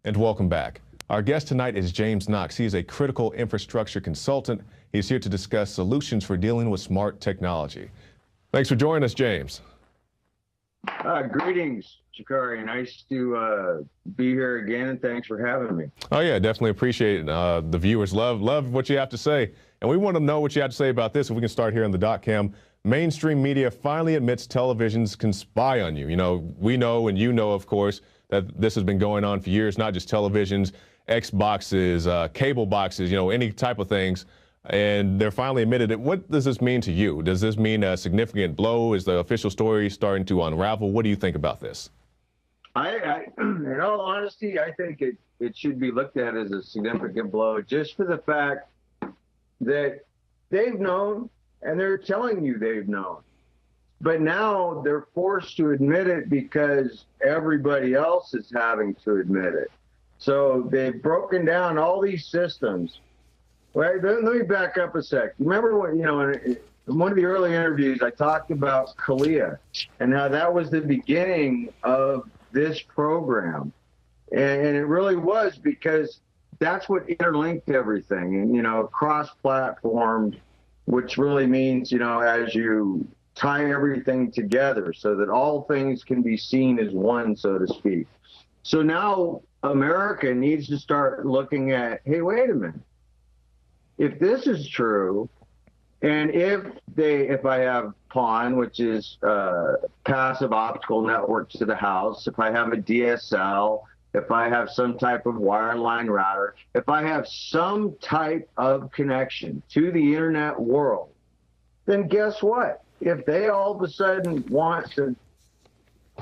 And welcome back. Our guest tonight is James Knox. He is a critical infrastructure consultant. He's here to discuss solutions for dealing with smart technology. Thanks for joining us, James. Greetings, Shikari. Nice to be here again, and thanks for having me. Oh yeah, definitely appreciate it. The viewers love what you have to say, and we want to know what you have to say about this. If we can start here in the dot cam. Mainstream media finally admits televisions can spy on you. You know, we know, and you know, of course, that this has been going on for years, not just televisions, Xboxes, cable boxes, you know, any type of things. And they're finally admitted it. What does this mean to you? Does this mean a significant blow? Is the official story starting to unravel? What do you think about this? In all honesty, I think it should be looked at as a significant blow, just for the fact that they've known, and they're telling you they've known. But now they're forced to admit it because everybody else is having to admit it. So they've broken down all these systems. Right, let me back up a sec. Remember when, you know, in one of the early interviews, I talked about Kalia and how that was the beginning of this program. And it really was, because that's what interlinked everything, and, you know, cross-platformed, which really means, you know, as you tie everything together so that all things can be seen as one, so to speak. So now America needs to start looking at, hey, wait a minute. If this is true, and if I have PON, which is passive optical networks to the house, if I have a DSL, if I have some type of wireline router, if I have some type of connection to the internet world, then guess what? If they all of a sudden want to,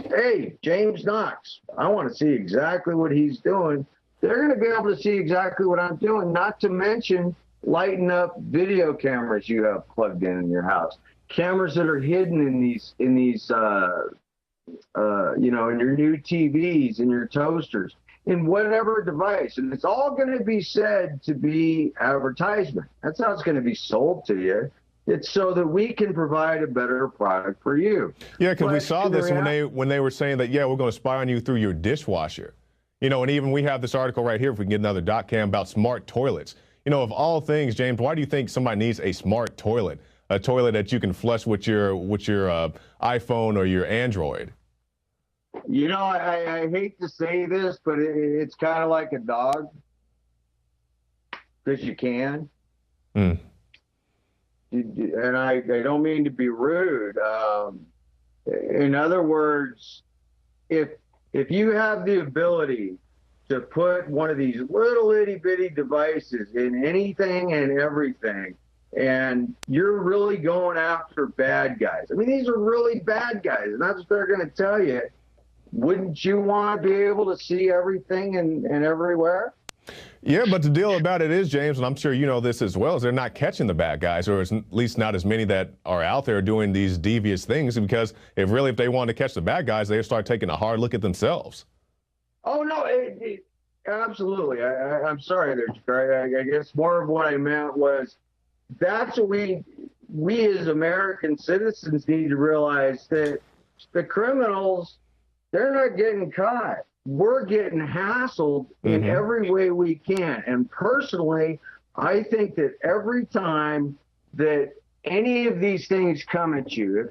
hey, James Knox, I want to see exactly what he's doing, they're going to be able to see exactly what I'm doing, not to mention lighten up video cameras you have plugged in your house, cameras that are hidden in these you know, in your new TVs, in your toasters, in whatever device. And it's all going to be said to be advertisement. That's how it's going to be sold to you. It's so that we can provide a better product for you. Yeah, because we saw this when they were saying that, yeah, we're going to spy on you through your dishwasher. You know, and even we have this article right here, if we can get another dot cam, about smart toilets. You know, of all things, James, why do you think somebody needs a smart toilet? A toilet that you can flush with your iPhone or your Android? You know, I hate to say this, but it's kind of like a dog, because you can. And I don't mean to be rude. In other words, if you have the ability to put one of these little itty bitty devices in anything and everything, and you're really going after bad guys. I mean, these are really bad guys, and that's what they're going to tell you. Wouldn't you want to be able to see everything and everywhere? Yeah, but the deal about it is, James, and I'm sure you know this as well, is they're not catching the bad guys, or at least not as many that are out there doing these devious things, because if they wanted to catch the bad guys, they'd start taking a hard look at themselves. Oh, no, absolutely. I'm sorry there, Shikari. I guess more of what I meant was that's what we as American citizens need to realize, that the criminals, they're not getting caught. We're getting hassled in every way we can. And personally, I think that every time that any of these things come at you,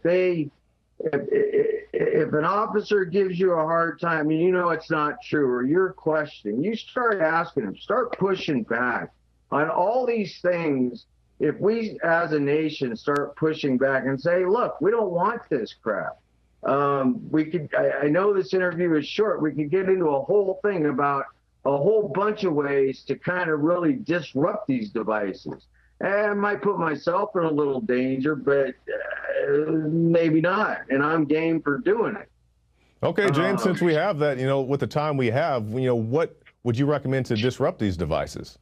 if an officer gives you a hard time and you know it's not true, or you're questioning, you start asking them, start pushing back on all these things. If we as a nation start pushing back and say, look, we don't want this crap. I know this interview is short. We could get into a whole thing about a whole bunch of ways to kind of really disrupt these devices. And I might put myself in a little danger, but maybe not. And I'm game for doing it. Okay, James, since we have that, you know, with the time we have, you know, what would you recommend to disrupt these devices?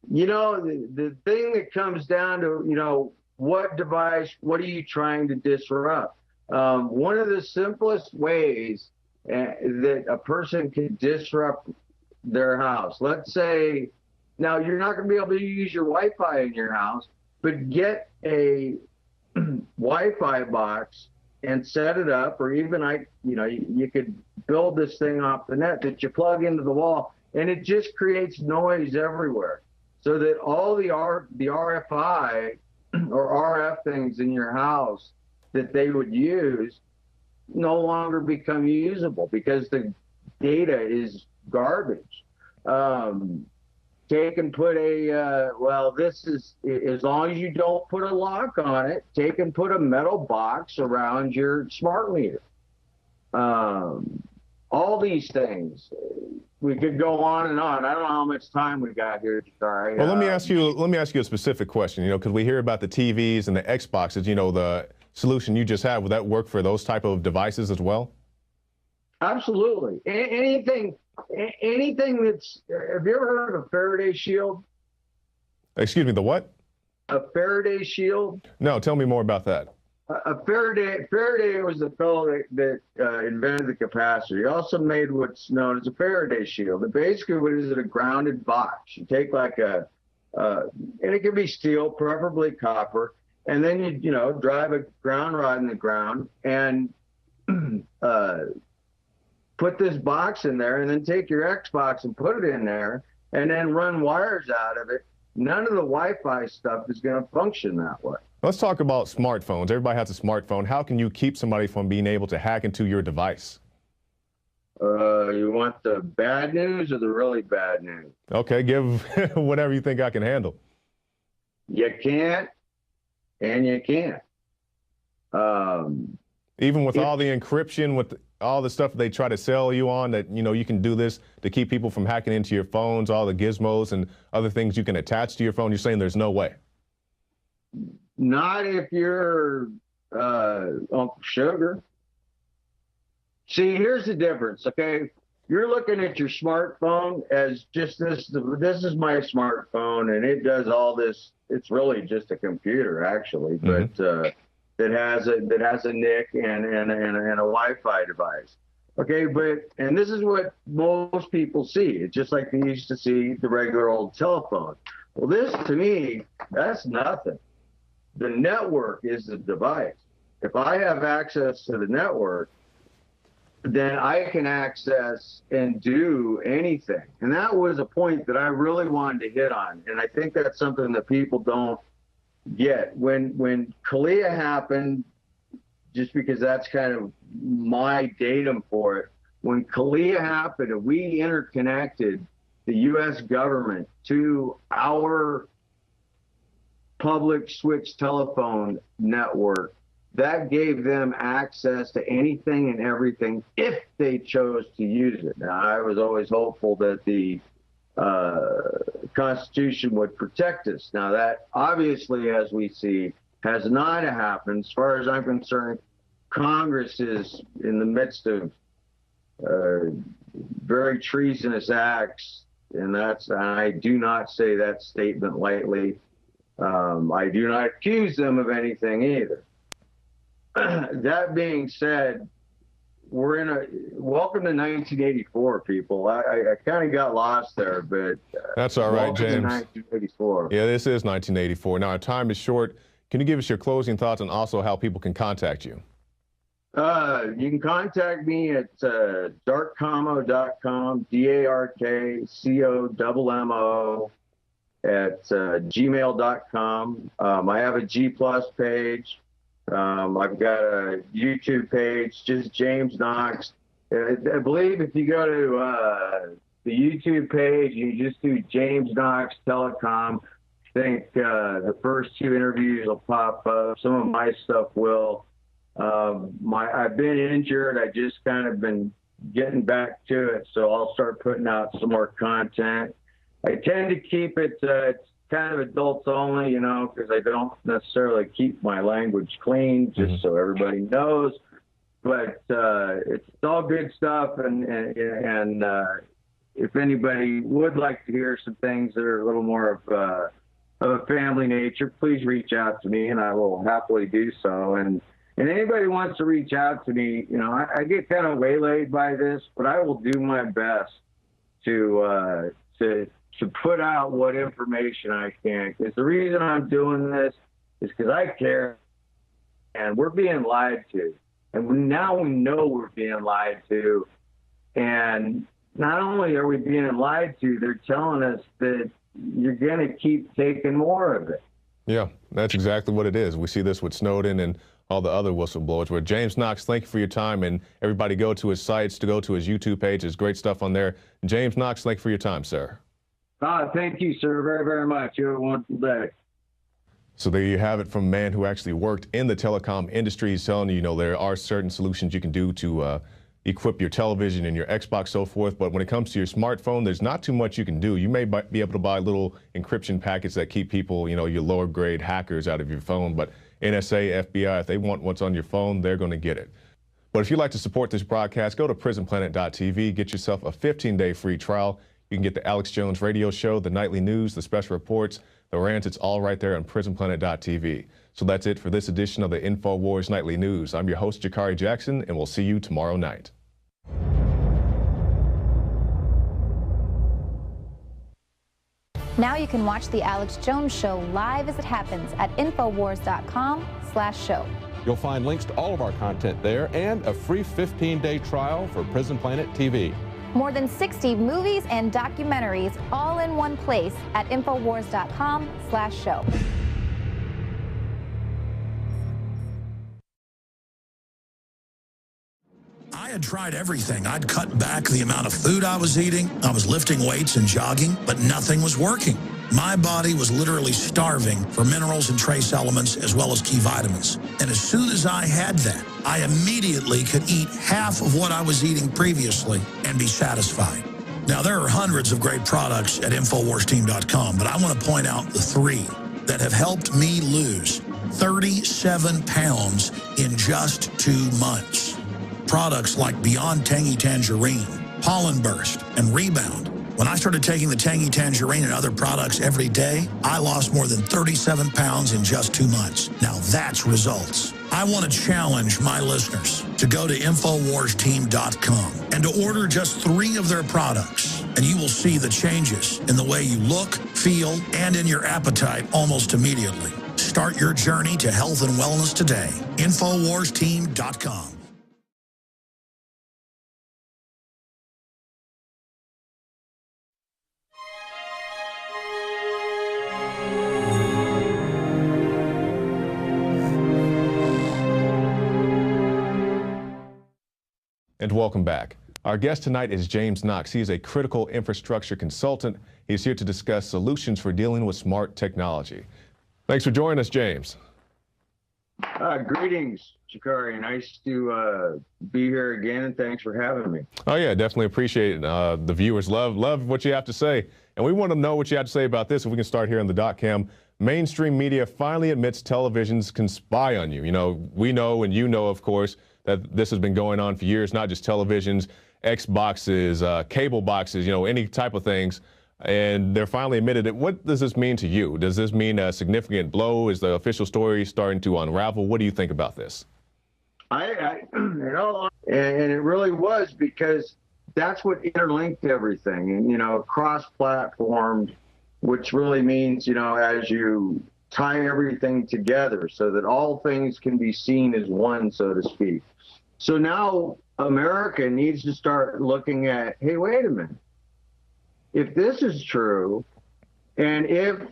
You know, the thing that comes down to, you know, what device, what are you trying to disrupt? One of the simplest ways that a person can disrupt their house, let's say, now you're not going to be able to use your Wi-Fi in your house, but get a Wi-Fi box and set it up, or even you could build this thing off the net that you plug into the wall, and it just creates noise everywhere, so that all the RFI or RF things in your house that they would use no longer become usable because the data is garbage. Take and put this is, as long as you don't put a lock on it, take and put a metal box around your smart meter. All these things, we could go on and on. I don't know how much time we got here. Sorry. Well, let me ask you a specific question, because we hear about the TVs and the Xboxes, the solution you just had, would that work for those type of devices as well? Absolutely. Anything that's, have you ever heard of a Faraday shield? Excuse me, the what? A Faraday shield? No, tell me more about that. A Faraday was the fellow that invented the capacitor. He also made what's known as a Faraday shield. And basically what is it? A grounded box. You take like and it can be steel, preferably copper, and then you drive a ground rod in the ground and put this box in there, and then take your Xbox and put it in there, and then run wires out of it. None of the Wi-Fi stuff is going to function that way. Let's talk about smartphones. Everybody has a smartphone. How can you keep somebody from being able to hack into your device? You want the bad news or the really bad news? Okay, give whatever you think I can handle. You can't, and you can't. Even with all the encryption, with all the stuff they try to sell you on, that you can do this to keep people from hacking into your phones, all the gizmos and other things you can attach to your phone, you're saying there's no way? Not if you're Uncle Sugar. See, here's the difference, okay? You're looking at your smartphone as just this is my smartphone, and it does all this. It's really just a computer, actually, but that has a NIC and a Wi-Fi device. Okay, and this is what most people see. It's just like they used to see the regular old telephone. Well, this, to me, that's nothing. The network is the device. If I have access to the network, then I can access and do anything. And that was a point that I really wanted to hit on. And I think that's something that people don't get. When Kalia happened, just because that's kind of my datum for it, when Kalia happened and we interconnected the U.S. government to our public switch telephone network, that gave them access to anything and everything if they chose to use it. Now, I was always hopeful that the Constitution would protect us. Now, that obviously, as we see, has not happened. As far as I'm concerned, Congress is in the midst of very treasonous acts, and I do not say that statement lightly. I do not accuse them of anything either. That being said, we're in welcome to 1984, people. I kind of got lost there, but that's all right, James. 1984. Yeah, this is 1984. Now, our time is short. Can you give us your closing thoughts and also how people can contact you? You can contact me at darkcommo.com, DARKCOMMO at gmail.com. I have a G+ page. I've got a YouTube page, just James Knox. I believe if you go to the YouTube page, you just do James Knox Telecom. I think the first 2 interviews will pop up. Some of my stuff will. I've been injured. I just kind of been getting back to it, so I'll start putting out some more content. I tend to keep it it's kind of adults only, because I don't necessarily keep my language clean, just so everybody knows. But it's all good stuff, and if anybody would like to hear some things that are a little more of a family nature, please reach out to me, and I will happily do so. And anybody wants to reach out to me, I get kind of waylaid by this, but I will do my best to put out what information I can. Because the reason I'm doing this is because I care, and we're being lied to. And now we know we're being lied to. And not only are we being lied to, they're telling us that you're going to keep taking more of it. Yeah, that's exactly what it is. We see this with Snowden and all the other whistleblowers. Where James Knox, thank you for your time, and everybody go to his sites, to go to his YouTube page. There's great stuff on there. James Knox, thank you for your time, sir. Thank you, sir, very, very much. You have a wonderful day. So there you have it from a man who actually worked in the telecom industry. He's telling you, there are certain solutions you can do to equip your television and your Xbox, so forth. But when it comes to your smartphone, there's not too much you can do. You may be able to buy little encryption packets that keep people, your lower grade hackers out of your phone. But NSA, FBI, if they want what's on your phone, they're going to get it. But if you'd like to support this broadcast, go to prisonplanet.tv, get yourself a 15-day free trial. You can get the Alex Jones radio show, the nightly news, the special reports, the rants. It's all right there on prisonplanet.tv. So that's it for this edition of the InfoWars Nightly News. I'm your host, Jakari Jackson, and we'll see you tomorrow night. Now you can watch the Alex Jones Show live as it happens at Infowars.com/show. You'll find links to all of our content there and a free 15-day trial for Prison Planet TV. More than 60 movies and documentaries all in one place at Infowars.com/show. I had tried everything. I'd cut back the amount of food I was eating. I was lifting weights and jogging, but nothing was working. My body was literally starving for minerals and trace elements as well as key vitamins. And as soon as I had that, I immediately could eat half of what I was eating previously and be satisfied. Now, there are hundreds of great products at InfoWarsTeam.com, but I want to point out the 3 that have helped me lose 37 pounds in just 2 months. Products like Beyond Tangy Tangerine, Pollen Burst, and Rebound. When I started taking the Tangy Tangerine and other products every day, I lost more than 37 pounds in just 2 months. Now that's results. I want to challenge my listeners to go to InfoWarsTeam.com and to order just 3 of their products, and you will see the changes in the way you look, feel, and in your appetite almost immediately. Start your journey to health and wellness today. InfoWarsTeam.com. And welcome back. Our guest tonight is James Knox. He is a critical infrastructure consultant. He's here to discuss solutions for dealing with smart technology. Thanks for joining us, James. Greetings, Jakari. Nice to be here again, and thanks for having me. Oh, yeah, definitely appreciate it. The viewers love what you have to say. And we want to know what you have to say about this. If we can start here on the .cam. Mainstream media finally admits televisions can spy on you. We know, and you know, of course, that this has been going on for years, not just televisions, Xboxes, cable boxes, any type of things. And they're finally admitted it. What does this mean to you? Does this mean a significant blow? Is the official story starting to unravel? What do you think about this? And it really was, because that's what interlinked everything, and, cross-platformed, which really means, as you tie everything together so that all things can be seen as one, so to speak. So now America needs to start looking at, hey, wait a minute. If this is true, and if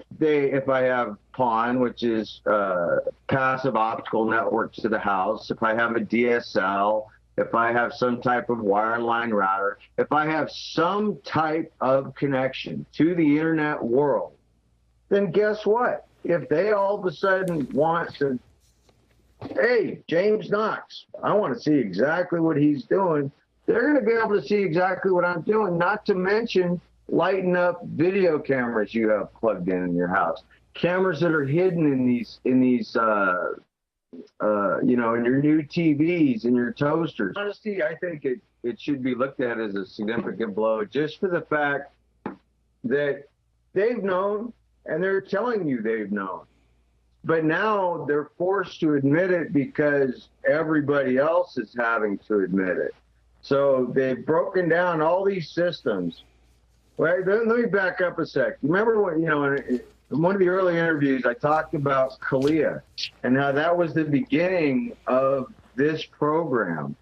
I have PON, which is passive optical networks to the house, if I have a DSL, if I have some type of wireline router, if I have some type of connection to the internet world, then guess what? If they all of a sudden want to, hey, James Knox, I want to see exactly what he's doing, they're going to be able to see exactly what I'm doing, not to mention lighting up video cameras you have plugged in your house, cameras that are hidden in these in your new TVs and your toasters. Honestly, I think it should be looked at as a significant blow, just for the fact that they've known, and they're telling you they've known. But now they're forced to admit it because everybody else is having to admit it. So they've broken down all these systems. Well, let me back up a sec. Remember when, in one of the early interviews, I talked about Kalia and how that was the beginning of this program